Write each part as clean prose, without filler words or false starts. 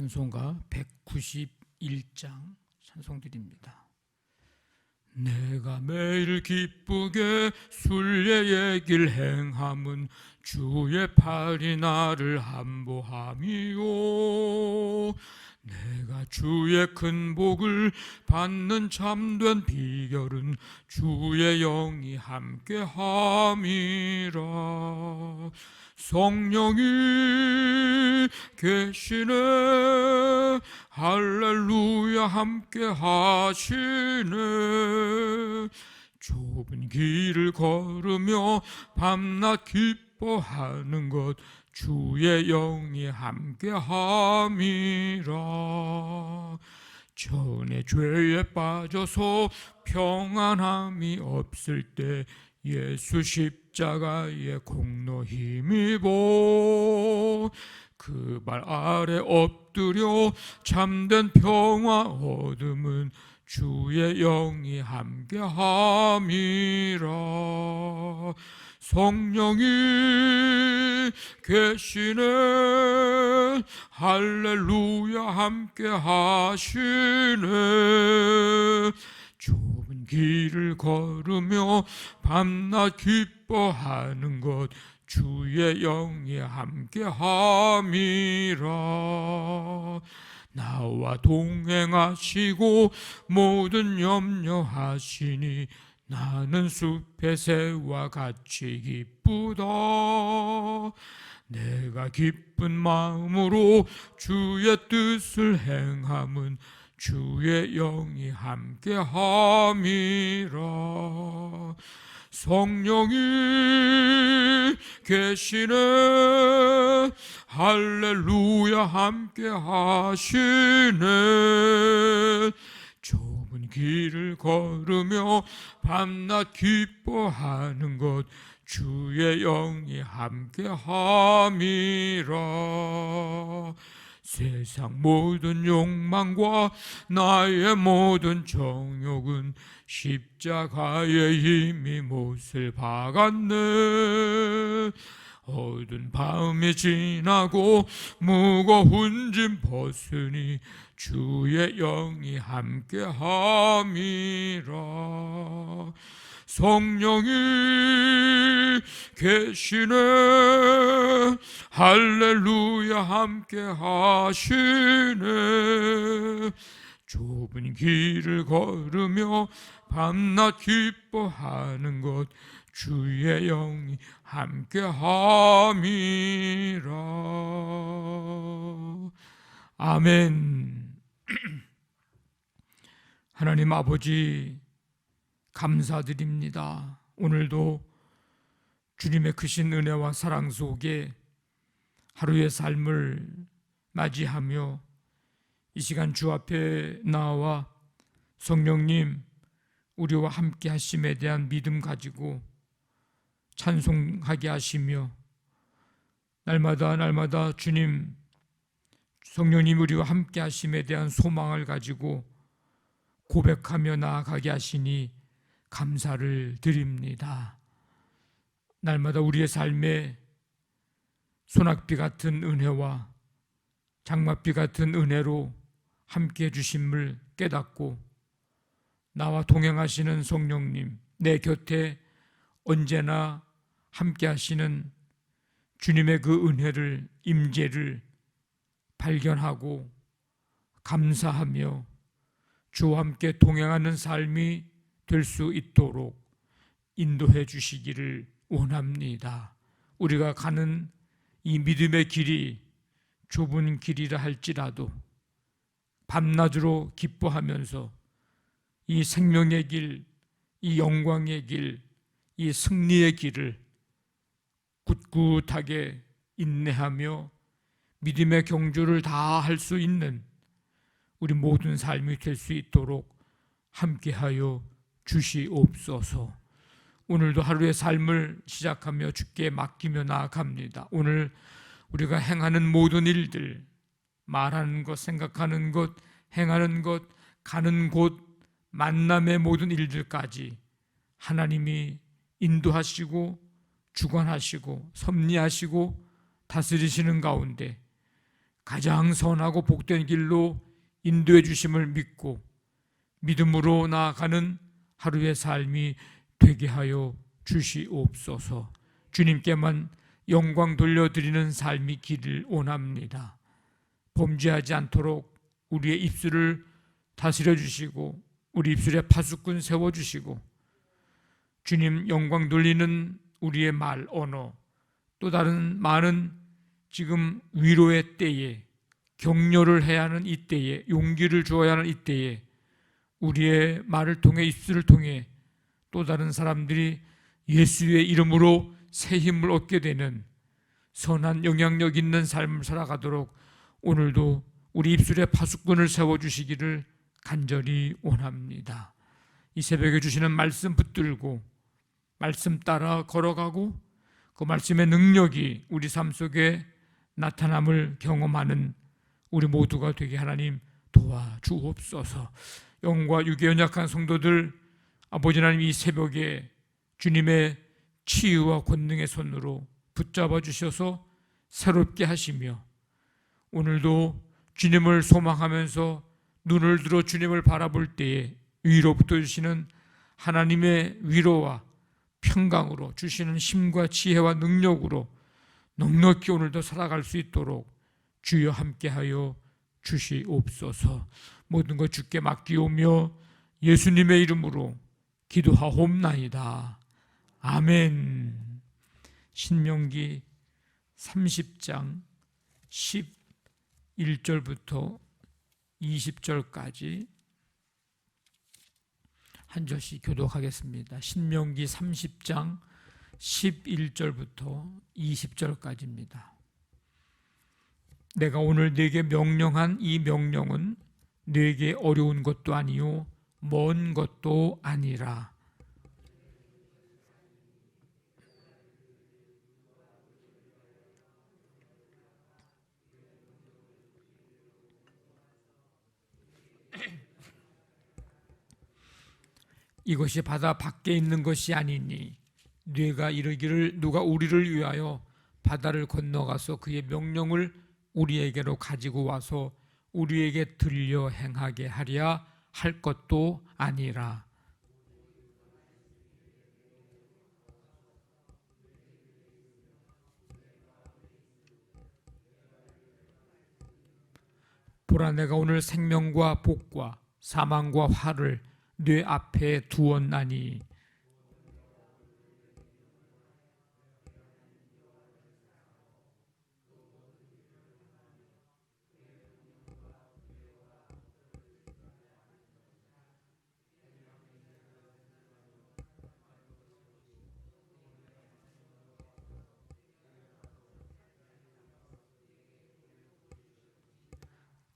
찬송가 191장 찬송드립니다. 내가 매일 기쁘게 순례의 길 행함은 주의 팔이 나를 함보함이요, 내가 주의 큰 복을 받는 참된 비결은 주의 영이 함께함이라. 성령이 계시네, 할렐루야 함께 하시네. 좁은 길을 걸으며 밤낮 기뻐하는 것 주의 영이 함께 함이라. 전에 죄에 빠져서 평안함이 없을 때 예수 십자가의 공로 힘입어 그 발 아래 엎드려 참된 평화 얻음은 주의 영이 함께함이라. 성령이 계시네, 할렐루야 함께 하시네. 좁은 길을 걸으며 밤낮 기뻐하는 것 주의 영이 함께함이라. 나와 동행하시고 모든 염려하시니 나는 숲의 새와 같이 기쁘다. 내가 기쁜 마음으로 주의 뜻을 행함은 주의 영이 함께함이라. 성령이 계시네, 할렐루야 함께 하시네. 좁은 길을 걸으며 밤낮 기뻐하는 것 주의 영이 함께함이라. 세상 모든 욕망과 나의 모든 정욕은 십자가의 힘이 못을 박았네. 어두운 밤이 지나고 무거운 짐 벗으니 주의 영이 함께함이라. 성령이 계시네, 할렐루야 함께 하시네. 좁은 길을 걸으며 밤낮 기뻐하는 것 주의 영이 함께함이라. 아멘. 하나님 아버지 감사드립니다. 오늘도 주님의 크신 은혜와 사랑 속에 하루의 삶을 맞이하며 이 시간 주 앞에 나와 성령님 우리와 함께 하심에 대한 믿음 가지고 찬송하게 하시며 날마다 주님 성령님 우리와 함께 하심에 대한 소망을 가지고 고백하며 나아가게 하시니 감사를 드립니다. 날마다 우리의 삶에 소낙비 같은 은혜와 장맛비 같은 은혜로 함께 해주심을 깨닫고 나와 동행하시는 성령님, 내 곁에 언제나 함께 하시는 주님의 그 은혜를, 임재를 발견하고 감사하며 주와 함께 동행하는 삶이 될 수 있도록 인도해 주시기를 원합니다. 우리가 가는 이 믿음의 길이 좁은 길이라 할지라도 밤낮으로 기뻐하면서 이 생명의 길, 이 영광의 길, 이 승리의 길을 꿋꿋하게 인내하며 믿음의 경주를 다 할 수 있는 우리 모든 삶이 될 수 있도록 함께하여 주시옵소서. 오늘도 하루의 삶을 시작하며 주께 맡기며 나아갑니다. 오늘 우리가 행하는 모든 일들, 말하는 것, 생각하는 것, 행하는 것, 가는 곳, 만남의 모든 일들까지 하나님이 인도하시고 주관하시고 섭리하시고 다스리시는 가운데 가장 선하고 복된 길로 인도해 주심을 믿고 믿음으로 나아가는 하루의 삶이 되게 하여 주시옵소서. 주님께만 영광 돌려드리는 삶이 기를 원합니다. 범죄하지 않도록 우리의 입술을 다스려 주시고 우리 입술에 파수꾼 세워주시고 주님 영광 돌리는 우리의 말, 언어, 또 다른 많은 지금 위로의 때에, 격려를 해야 하는 이 때에, 용기를 주어야 하는 이 때에 우리의 말을 통해, 입술을 통해 또 다른 사람들이 예수의 이름으로 새 힘을 얻게 되는 선한 영향력 있는 삶을 살아가도록 오늘도 우리 입술에 파수꾼을 세워주시기를 간절히 원합니다. 이 새벽에 주시는 말씀 붙들고 말씀 따라 걸어가고 그 말씀의 능력이 우리 삶 속에 나타남을 경험하는 우리 모두가 되게 하나님 도와주옵소서. 영과 육의 연약한 성도들 아버지 하나님 이 새벽에 주님의 치유와 권능의 손으로 붙잡아 주셔서 새롭게 하시며 오늘도 주님을 소망하면서 눈을 들어 주님을 바라볼 때에 위로부터 주시는 하나님의 위로와 평강으로 주시는 힘과 지혜와 능력으로 넉넉히 오늘도 살아갈 수 있도록 주여 함께하여 주시옵소서. 모든 것 주께 맡기오며 예수님의 이름으로 기도하옵나이다. 아멘. 신명기 30장 11절부터 20절까지 한 절씩 교독하겠습니다. 신명기 30장 11절부터 20절까지입니다. 내가 오늘 네게 명령한 이 명령은 네게 어려운 것도 아니요 먼 것도 아니라 이것이 바다 밖에 있는 것이 아니니 네가 이르기를 누가 우리를 위하여 바다를 건너가서 그의 명령을 우리에게로 가지고 와서 우리에게 들려 행하게 하랴 할 것도 아니라 보라 내가 오늘 생명과 복과 사망과 화를 네 앞에 두었나니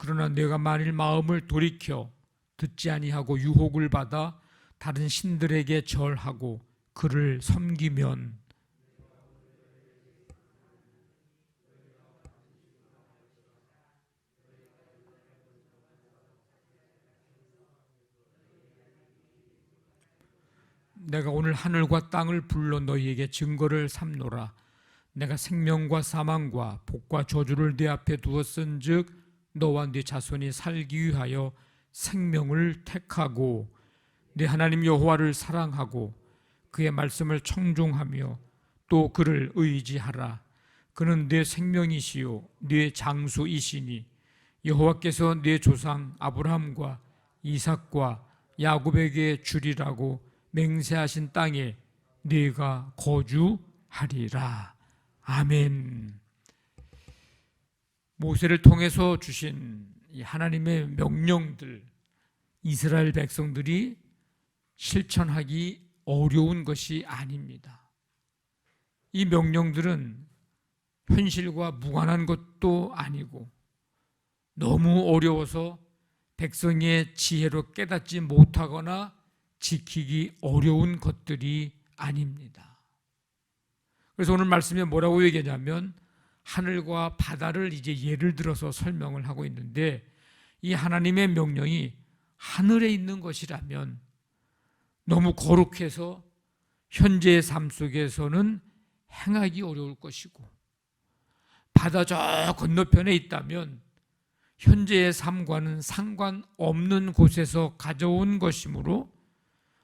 그러나 내가 만일 마음을 돌이켜 듣지 아니하고 유혹을 받아 다른 신들에게 절하고 그를 섬기면 내가 오늘 하늘과 땅을 불러 너희에게 증거를 삼노라. 내가 생명과 사망과 복과 저주를 네 앞에 두었은즉 너와 네 자손이 살기 위하여 생명을 택하고 네 하나님 여호와를 사랑하고 그의 말씀을 청종하며 또 그를 의지하라. 그는 네 생명이시요 네 장수이시니 여호와께서 네 조상 아브라함과 이삭과 야곱에게 주리라고 맹세하신 땅에 네가 거주하리라. 아멘. 모세를 통해서 주신 이 하나님의 명령들, 이스라엘 백성들이 실천하기 어려운 것이 아닙니다. 이 명령들은 현실과 무관한 것도 아니고 너무 어려워서 백성의 지혜로 깨닫지 못하거나 지키기 어려운 것들이 아닙니다. 그래서 오늘 말씀에 뭐라고 얘기하냐면 하늘과 바다를 이제 예를 들어서 설명을 하고 있는데 이 하나님의 명령이 하늘에 있는 것이라면 너무 거룩해서 현재의 삶 속에서는 행하기 어려울 것이고 바다 저 건너편에 있다면 현재의 삶과는 상관없는 곳에서 가져온 것이므로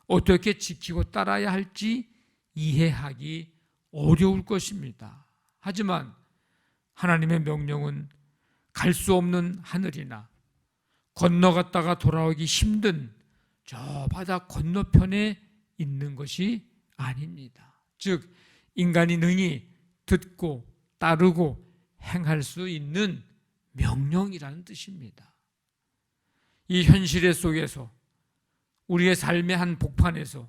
어떻게 지키고 따라야 할지 이해하기 어려울 것입니다. 하지만 하나님의 명령은 갈 수 없는 하늘이나 건너갔다가 돌아오기 힘든 저 바다 건너편에 있는 것이 아닙니다. 즉 인간이 능히 듣고 따르고 행할 수 있는 명령이라는 뜻입니다. 이 현실의 속에서 우리의 삶의 한 복판에서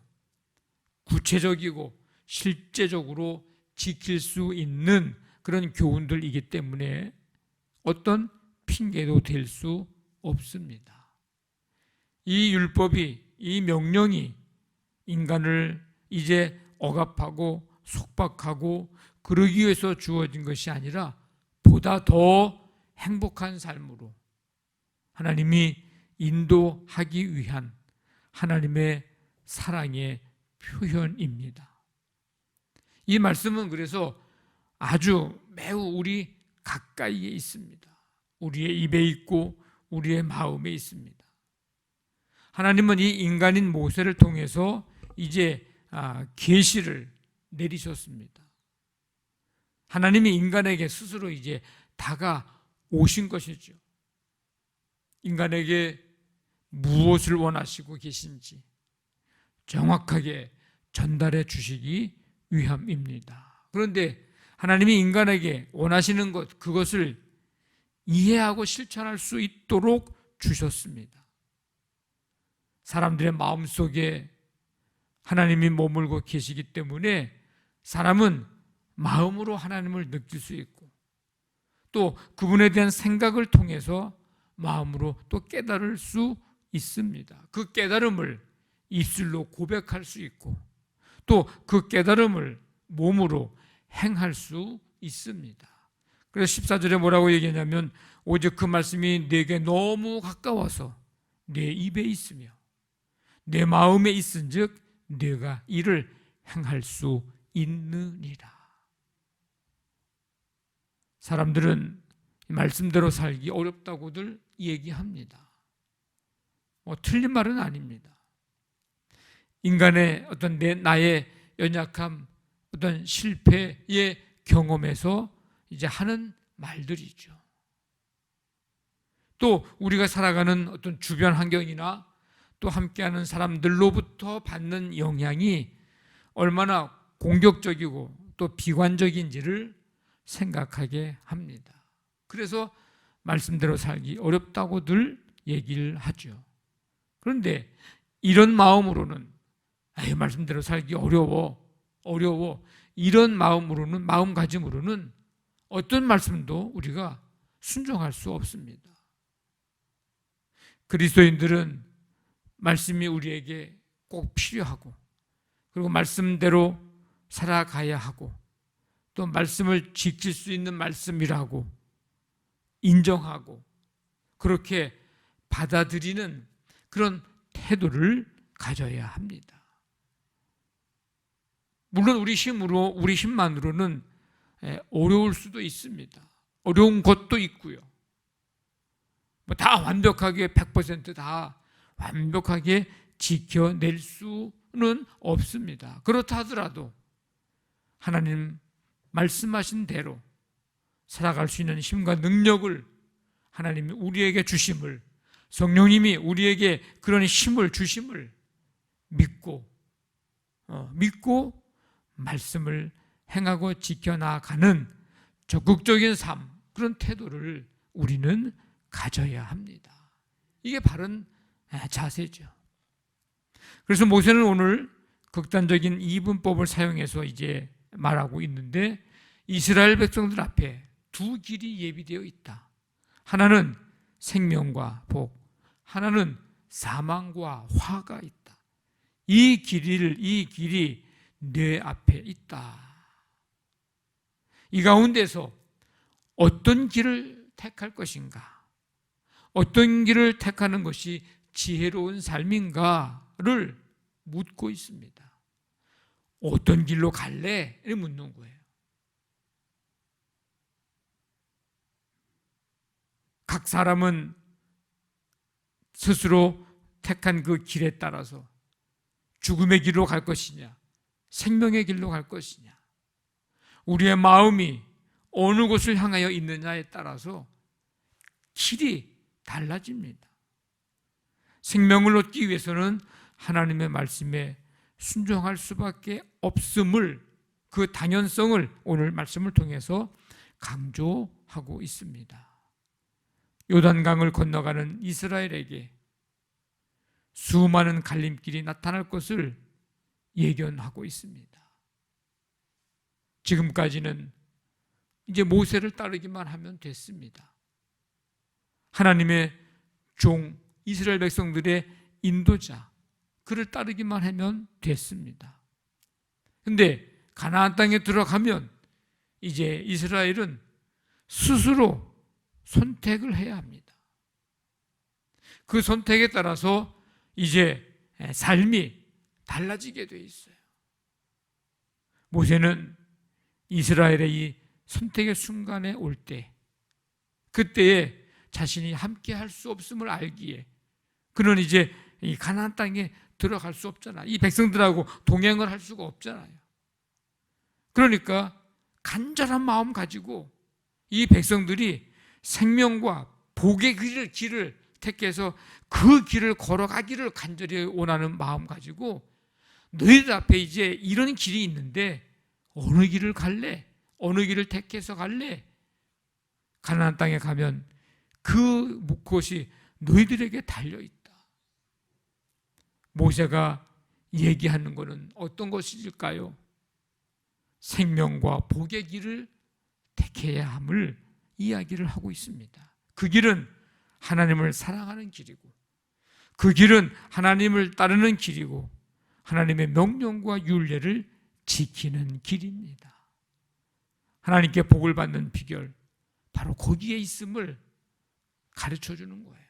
구체적이고 실제적으로 지킬 수 있는 그런 교훈들이기 때문에 어떤 핑계도 될 수 없습니다. 이 율법이, 이 명령이 인간을 이제 억압하고 속박하고 그러기 위해서 주어진 것이 아니라 보다 더 행복한 삶으로 하나님이 인도하기 위한 하나님의 사랑의 표현입니다. 이 말씀은 그래서 아주 매우 우리 가까이에 있습니다. 우리의 입에 있고 우리의 마음에 있습니다. 하나님은 이 인간인 모세를 통해서 이제 계시를 내리셨습니다. 하나님이 인간에게 스스로 이제 다가오신 것이죠. 인간에게 무엇을 원하시고 계신지 정확하게 전달해 주시기 위함입니다. 그런데 하나님이 인간에게 원하시는 것, 그것을 이해하고 실천할 수 있도록 주셨습니다. 사람들의 마음속에 하나님이 머물고 계시기 때문에 사람은 마음으로 하나님을 느낄 수 있고 또 그분에 대한 생각을 통해서 마음으로 또 깨달을 수 있습니다. 그 깨달음을 입술로 고백할 수 있고 또 그 깨달음을 몸으로 행할 수 있습니다. 그래서 14절에 뭐라고 얘기하냐면 오직 그 말씀이 내게 너무 가까워서 내 입에 있으며 내 마음에 있은즉 내가 이를 행할 수 있느니라. 사람들은 말씀대로 살기 어렵다고들 얘기합니다. 틀린 말은 아닙니다. 인간의 어떤 나의 연약함, 어떤 실패의 경험에서 이제 하는 말들이죠. 또 우리가 살아가는 어떤 주변 환경이나 또 함께하는 사람들로부터 받는 영향이 얼마나 공격적이고 또 비관적인지를 생각하게 합니다. 그래서 말씀대로 살기 어렵다고들 얘기를 하죠. 그런데 이런 마음으로는 말씀대로 살기 어려워 이런 마음가짐으로는 어떤 말씀도 우리가 순종할 수 없습니다. 그리스도인들은 말씀이 우리에게 꼭 필요하고 그리고 말씀대로 살아가야 하고 또 말씀을 지킬 수 있는 말씀이라고 인정하고 그렇게 받아들이는 그런 태도를 가져야 합니다. 물론 우리 힘만으로는 어려울 수도 있습니다. 어려운 것도 있고요. 다 완벽하게 100% 완벽하게 지켜낼 수는 없습니다. 그렇다 하더라도 하나님 말씀하신 대로 살아갈 수 있는 힘과 능력을 하나님이 우리에게 주심을, 성령님이 우리에게 그런 힘을 주심을 믿고 말씀을 행하고 지켜나가는 적극적인 삶, 그런 태도를 우리는 가져야 합니다. 이게 바른 자세죠. 그래서 모세는 오늘 극단적인 이분법을 사용해서 이제 말하고 있는데 이스라엘 백성들 앞에 두 길이 예비되어 있다. 하나는 생명과 복, 하나는 사망과 화가 있다. 이 길이 내 앞에 있다. 이 가운데서 어떤 길을 택할 것인가? 어떤 길을 택하는 것이 지혜로운 삶인가를 묻고 있습니다. 어떤 길로 갈래? 를 묻는 거예요. 각 사람은 스스로 택한 그 길에 따라서 죽음의 길로 갈 것이냐, 생명의 길로 갈 것이냐, 우리의 마음이 어느 곳을 향하여 있느냐에 따라서 길이 달라집니다. 생명을 얻기 위해서는 하나님의 말씀에 순종할 수밖에 없음을, 그 당연성을 오늘 말씀을 통해서 강조하고 있습니다. 요단강을 건너가는 이스라엘에게 수많은 갈림길이 나타날 것을 예견하고 있습니다. 지금까지는 이제 모세를 따르기만 하면 됐습니다. 하나님의 종 이스라엘 백성들의 인도자, 그를 따르기만 하면 됐습니다. 그런데 가나안 땅에 들어가면 이제 이스라엘은 스스로 선택을 해야 합니다. 그 선택에 따라서 이제 삶이 달라지게 돼 있어요. 모세는 이스라엘의 이 선택의 순간에 올 때, 그때에 자신이 함께 할 수 없음을 알기에 그는 이제 이 가나안 땅에 들어갈 수 없잖아. 이 백성들하고 동행을 할 수가 없잖아요. 그러니까 간절한 마음 가지고 이 백성들이 생명과 복의 길을 택해서 그 길을 걸어가기를 간절히 원하는 마음 가지고, 너희들 앞에 이제 이런 길이 있는데 어느 길을 갈래? 어느 길을 택해서 갈래? 가나안 땅에 가면 그곳이 너희들에게 달려있다. 모세가 얘기하는 것은 어떤 것일까요? 생명과 복의 길을 택해야 함을 이야기를 하고 있습니다. 그 길은 하나님을 사랑하는 길이고, 그 길은 하나님을 따르는 길이고, 하나님의 명령과 율례를 지키는 길입니다. 하나님께 복을 받는 비결, 바로 거기에 있음을 가르쳐 주는 거예요.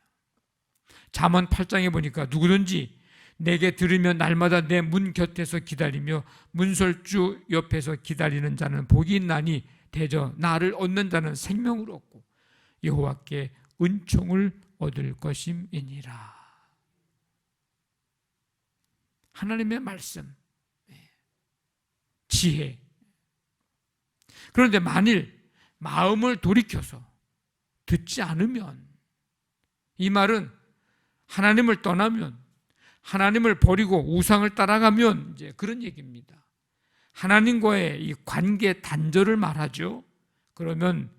잠언 8장에 보니까 누구든지 내게 들으며 날마다 내 문 곁에서 기다리며 문설주 옆에서 기다리는 자는 복이 있나니 대저 나를 얻는 자는 생명을 얻고 여호와께 은총을 얻을 것임이니라. 하나님의 말씀, 지혜. 그런데 만일 마음을 돌이켜서 듣지 않으면, 이 말은 하나님을 떠나면, 하나님을 버리고 우상을 따라가면 이제 그런 얘기입니다. 하나님과의 이 관계 단절을 말하죠. 그러면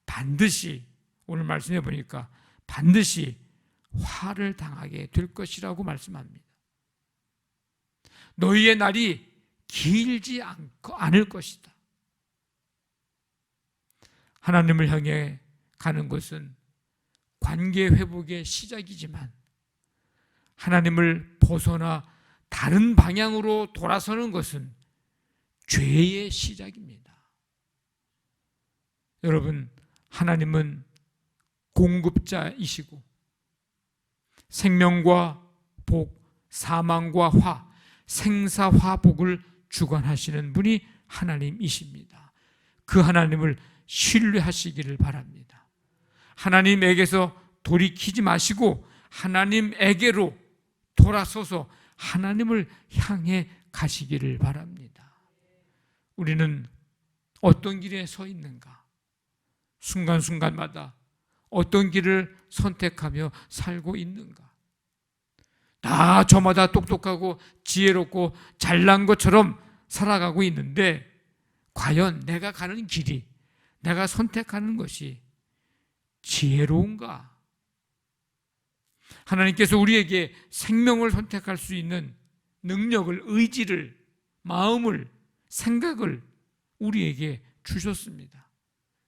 반드시, 오늘 말씀해 보니까 반드시 화를 당하게 될 것이라고 말씀합니다. 너희의 날이 길지 않을 것이다. 하나님을 향해 가는 것은 관계 회복의 시작이지만, 하나님을 벗어나 다른 방향으로 돌아서는 것은 죄의 시작입니다. 여러분, 하나님은 공급자이시고 생명과 복, 사망과 화, 생사화복을 주관하시는 분이 하나님이십니다. 그 하나님을 신뢰하시기를 바랍니다. 하나님에게서 돌이키지 마시고 하나님에게로 돌아서서 하나님을 향해 가시기를 바랍니다. 우리는 어떤 길에 서 있는가? 순간순간마다 어떤 길을 선택하며 살고 있는가? 다 저마다 똑똑하고 지혜롭고 잘난 것처럼 살아가고 있는데, 과연 내가 가는 길이, 내가 선택하는 것이 지혜로운가? 하나님께서 우리에게 생명을 선택할 수 있는 능력을, 의지를, 마음을, 생각을 우리에게 주셨습니다.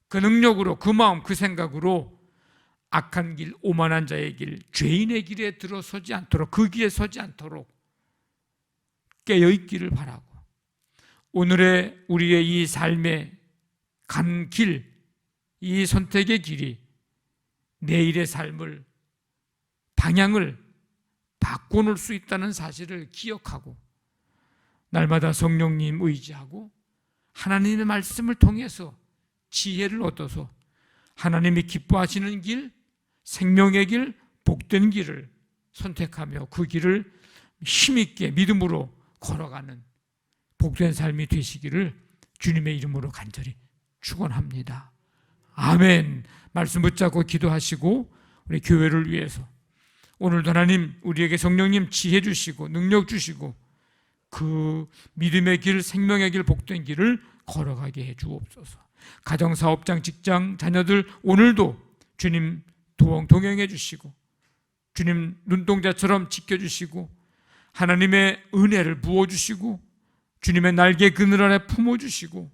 그 능력으로, 그 마음, 그 생각으로 악한 길, 오만한 자의 길, 죄인의 길에 들어서지 않도록, 그 길에 서지 않도록 깨어있기를 바라고, 오늘의 우리의 이 삶의 간 길, 이 선택의 길이 내일의 삶을, 방향을 바꿔놓을 수 있다는 사실을 기억하고, 날마다 성령님 의지하고 하나님의 말씀을 통해서 지혜를 얻어서 하나님이 기뻐하시는 길, 생명의 길, 복된 길을 선택하며 그 길을 힘있게 믿음으로 걸어가는 복된 삶이 되시기를 주님의 이름으로 간절히 축원합니다. 아멘. 말씀 붙잡고 기도하시고 우리 교회를 위해서 오늘도 하나님 우리에게 성령님 지혜 주시고 능력 주시고 그 믿음의 길, 생명의 길, 복된 길을 걸어가게 해 주옵소서. 가정사업장, 직장, 자녀들 오늘도 주님 동행해 주시고 주님 눈동자처럼 지켜주시고 하나님의 은혜를 부어주시고 주님의 날개 그늘 아래 품어주시고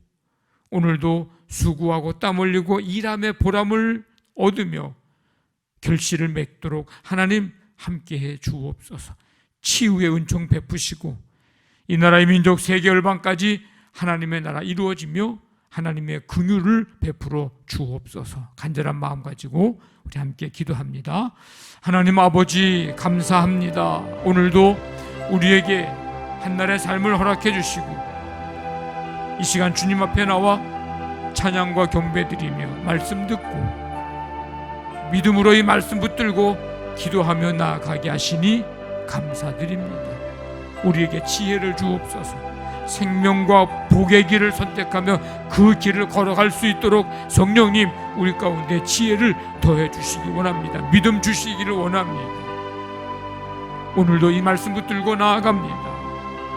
오늘도 수고하고 땀 흘리고 일함의 보람을 얻으며 결실을 맺도록 하나님 함께해 주옵소서. 치유의 은총 베푸시고 이 나라의 민족 세계 열방까지 하나님의 나라 이루어지며 하나님의 긍휼을 베풀어 주옵소서. 간절한 마음 가지고 우리 함께 기도합니다. 하나님 아버지 감사합니다. 오늘도 우리에게 한날의 삶을 허락해 주시고 이 시간 주님 앞에 나와 찬양과 경배드리며 말씀 듣고 믿음으로 이 말씀 붙들고 기도하며 나아가게 하시니 감사드립니다. 우리에게 지혜를 주옵소서. 생명과 복의 길을 선택하며 그 길을 걸어갈 수 있도록 성령님 우리 가운데 지혜를 더해 주시기 원합니다. 믿음 주시기를 원합니다. 오늘도 이 말씀 붙들고 나아갑니다.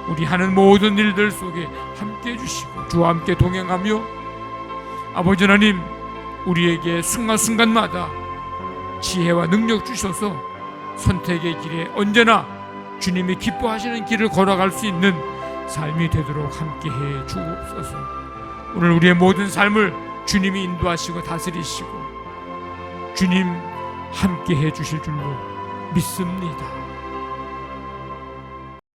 우리 하는 모든 일들 속에 함께 해주시고 주와 함께 동행하며 아버지 하나님 우리에게 순간순간마다 지혜와 능력 주셔서 선택의 길에 언제나 주님이 기뻐하시는 길을 걸어갈 수 있는 삶이 되도록 함께해 주옵소서. 오늘 우리의 모든 삶을 주님이 인도하시고 다스리시고 주님 함께해 주실 줄로 믿습니다.